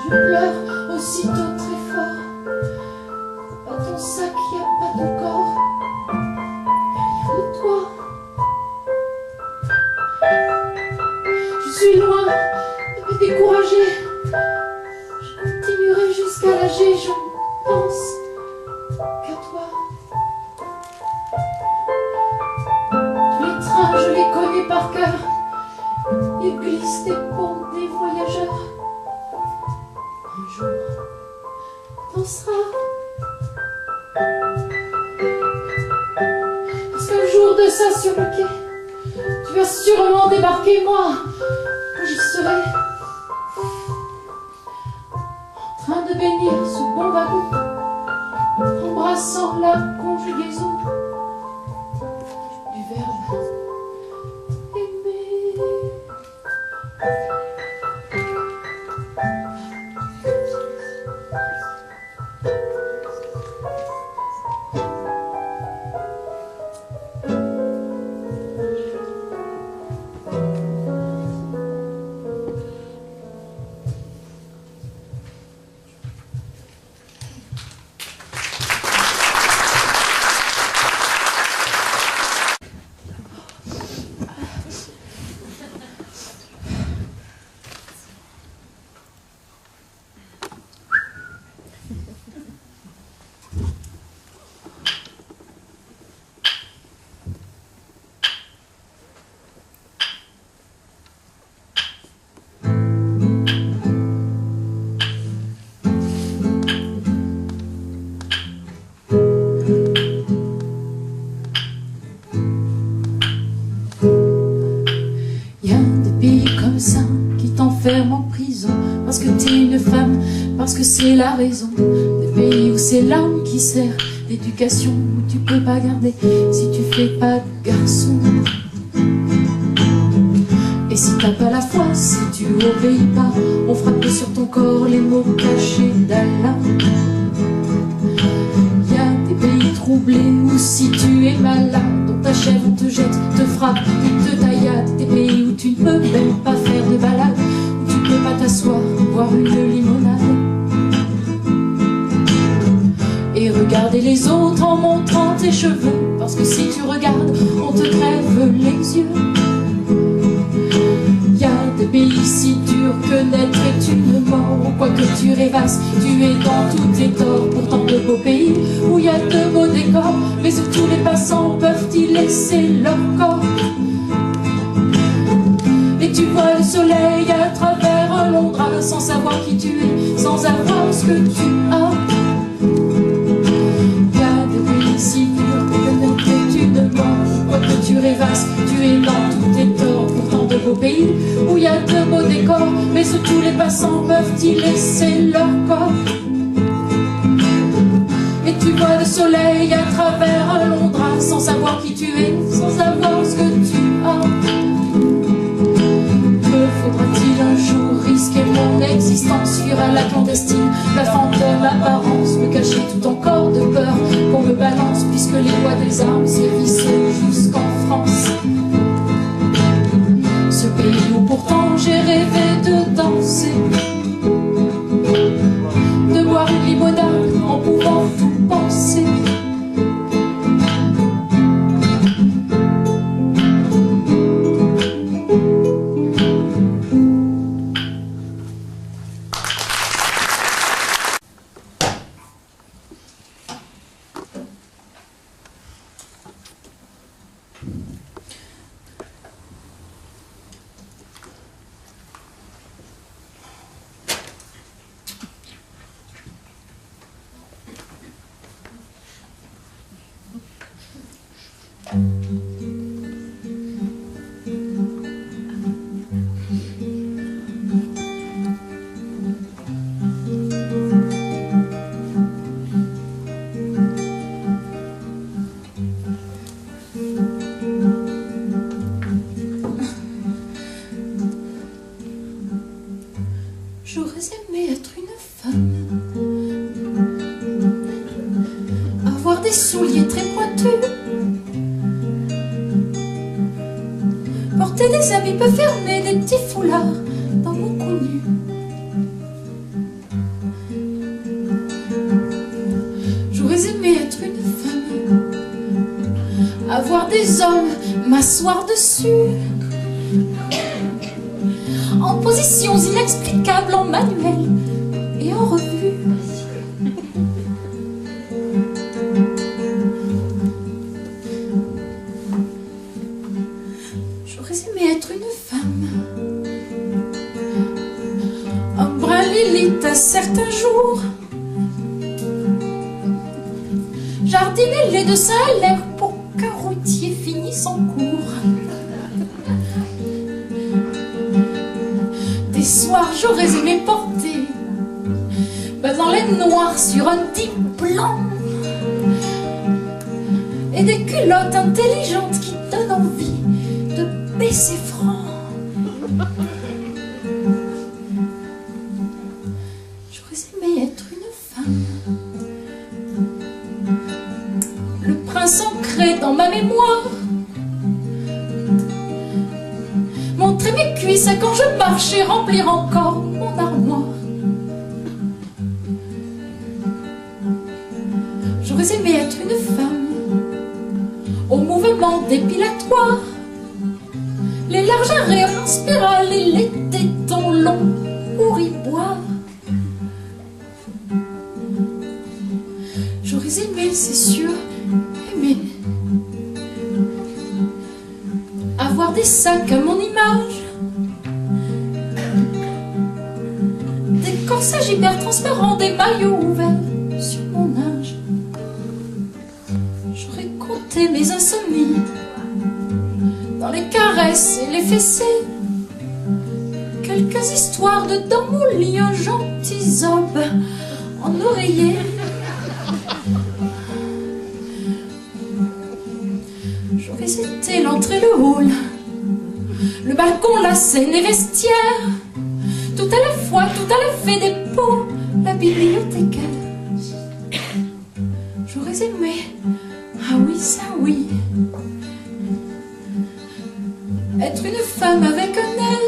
Je pleure aussitôt très fort. Pas ton sac, y a pas ton corps, y a rien de toi. Je suis loin de me décourager. Je continuerai jusqu'à l'âger, je ne pense qu'à toi. Tous les trains, je les connais par cœur. Ils glissent des ponts des voyageurs. Un jour, t'en seras. Parce qu'un jour de ça sur le quai, tu vas sûrement débarquer, moi, quand j'y serai. En train de bénir ce bon wagon, embrassant la conjugaison du verbe aimer. En prison, parce que t'es une femme, parce que c'est la raison. Des pays où c'est l'âme qui sert d'éducation, où tu peux pas garder si tu fais pas de garçon. Et si t'as pas la foi, si tu obéis pas, on frappe sur ton corps les mots cachés d'Allah. Y a des pays troublés où si tu es malade, on t'achève, on te jette, te frappe, tu te taillade. Des pays où tu ne peux même pas faire de balade, tu peux pas t'asseoir, boire une limonade et regarder les autres en montrant tes cheveux. Parce que si tu regardes, on te crève les yeux. Y a des pays si durs que naître est une mort. Ou quoi que tu rêvasses, tu es dans tous tes torts. Pourtant de beaux pays où y a de beaux décors, mais où tous les passants peuvent y laisser leur corps. Et tu vois le soleil à travers un long drap, sans savoir qui tu es, sans avoir ce que tu as. Y a des pays si durs que naître est une mort. Quoi que tu rêvasses, tu es dans tous tes torts. Pourtant de beaux pays où y a de beaux décors, mais où tous les passants peuvent y laisser leur corps. Et tu vois le soleil à travers un long drap, sans savoir qui tu es, sans savoir ce que tu as. Faudra-t-il un jour risquer mon existence, fuir à la clandestine, la fantôme apparence, me cacher tout encore de peur qu'on me balance, puisque les lois des armes sévissent jusqu'en France. Ce pays où pourtant j'ai rêvé de danser, de boire une limonade en pouvant tout penser. porter des habits peu fermés, des petits foulards dans mon cou nu. J'aurais aimé être une femme, avoir des hommes, m'asseoir dessus, en positions inexplicables, en manuel et en revue. J'aurais aimé être une femme, un brin Lilith à certains jours, jardiner les deux seins à l'air pour qu'un routier finisse son cours. Des soirs j'aurais aimé porter dans les noirs sur un type blanc et des culottes intelligentes qui donnent envie de baisser franc. J'aurais aimé être une femme, le prince ancré dans ma mémoire, montrer mes cuisses quand je marche et remplir encore mon armoire. J'aurais aimé être une femme au mouvement dépilatoire, les larges arrêts en spirale et les tétons longs pour y boire. J'aurais aimé, c'est sûr, aimer avoir des sacs à mon image, des corsages hyper transparents, des maillots ouverts sur mon âge. J'aurais compté mes insomnies dans les caresses et les fessées, quelques histoires de dans mon lit, un gentil zob en oreiller. J'aurais été l'entrée, le hall, le balcon, la scène, les vestiaires, tout à la fois, tout à l'effet des pots, la bibliothécaire. J'aurais aimé, ah oui, ça oui, être une femme avec un air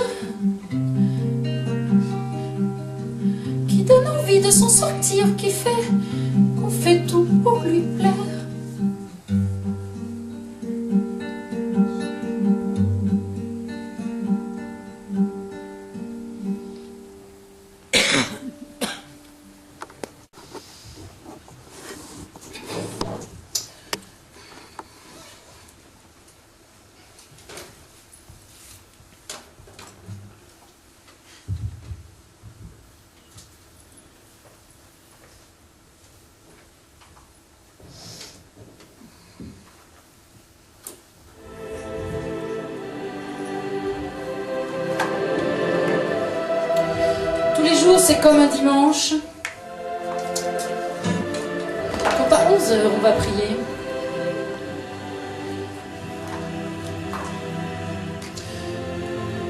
qui donne envie de s'en sortir, qui fait qu'on fait tout pour lui plaire. C'est comme un dimanche, quand à 11h on va prier.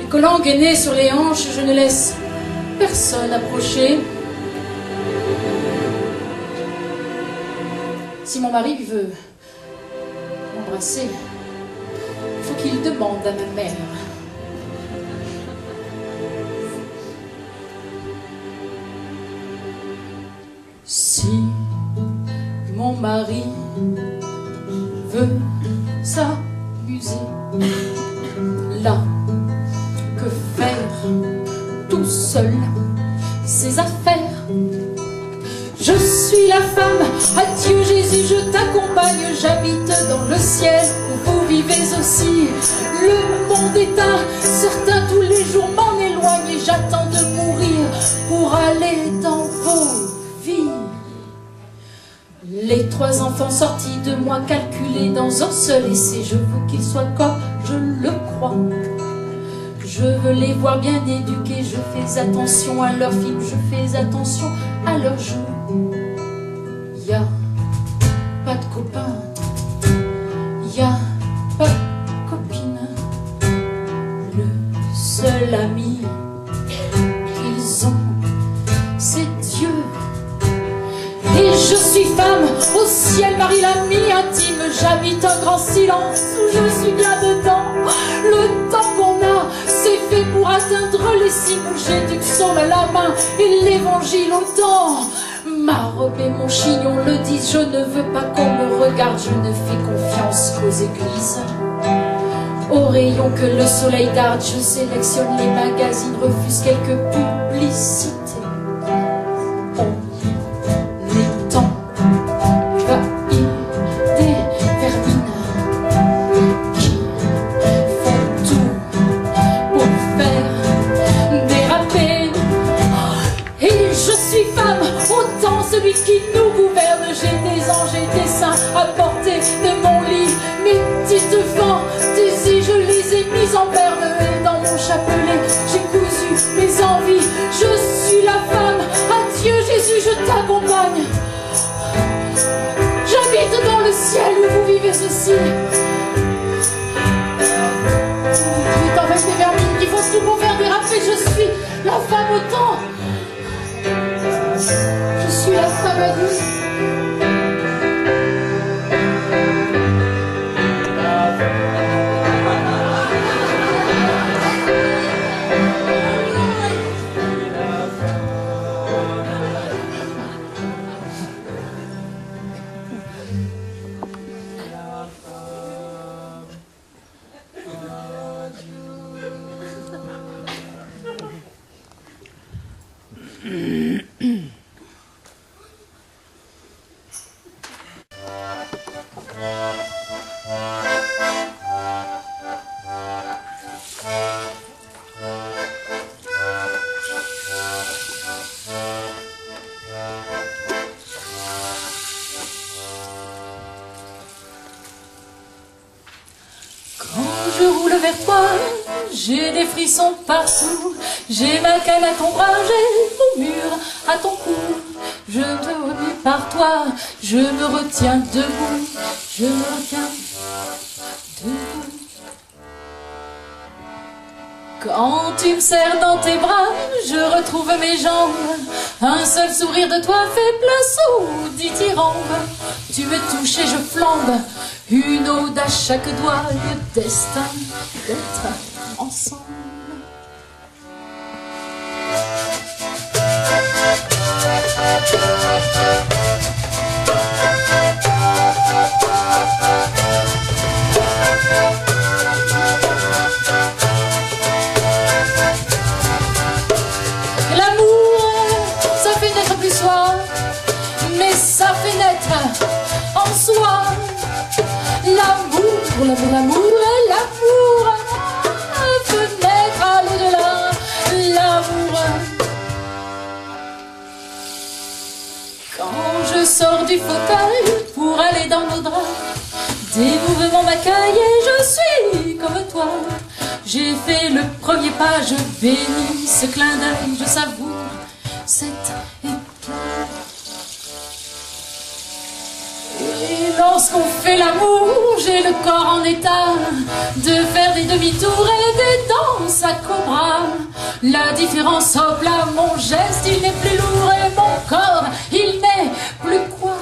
Les collants gainés sur les hanches, je ne laisse personne approcher. Si mon mari veut m'embrasser, il faut qu'il demande à ma mère. Si mon mari veut s'amuser, là, que faire tout seul ses affaires? Je suis la femme, adieu Jésus, je t'accompagne, j'habite dans le ciel où vous vivez aussi. Le monde est incertain, tous les jours m'en éloigne et j'attends de mourir pour aller dans vos vies. Les 3 enfants sortis de moi, calculés dans un seul essai, je veux qu'ils soient comme je le crois. Je veux les voir bien éduqués, je fais attention à leurs films, je fais attention à leurs jeux. Y'a pas de copains, y'a pas de copine, le seul ami qu'ils ont, c'est Dieu. Et je suis femme, au ciel Marie l'a mis intime, j'habite un grand silence où je suis bien dedans, le temps qu'on disciple, j'ai du psaume à la main et l'évangile au dents. Ma robe et mon chignon le disent, je ne veux pas qu'on me regarde, je ne fais confiance qu'aux églises. Au rayon que le soleil darde, je sélectionne les magazines, refuse quelques publicités. Les temps envahis des vermines qui font tout pour faire déraper. Et je suis femme, autant celui qui nous gouverne. J'ai des anges et des saints à portée de mon lit. Mes petites fantaisies, je les ai mises en berne. Et dans mon chapelet, j'ai cousu mes envies. Je suis la femme, adieu Jésus, je t'accompagne. J'habite dans le ciel où vous vivez ceci. Tu es en fait des vermines qui font tout pour faire déraper. Je suis la femme au temps. Je suis la femme adulte. Je roule vers toi, j'ai des frissons partout. J'ai ma canne à ton bras, j'ai mon mur à ton cou. Je me remue par toi, je me retiens debout. Je me retiens debout. Quand tu me serres dans tes bras, je retrouve mes jambes. Un seul sourire de toi fait place au dithyrambe. Tu me touches et je flambe, une ode à chaque doigt, le destin d'être ensemble. Mais ça fait naître en soi l'amour, l'amour et l'amour peut naître à l'au-delà, l'amour. Quand je sors du fauteuil pour aller dans nos draps, des mouvements m'accueillent et je suis comme toi. J'ai fait le premier pas, je bénis ce clin d'œil, je savoure cet éclat. Et lorsqu'on fait l'amour, j'ai le corps en état de faire des demi-tours et des danses à cobra. La différence, hop là, mon geste, il n'est plus lourd et mon corps, il n'est plus quoi.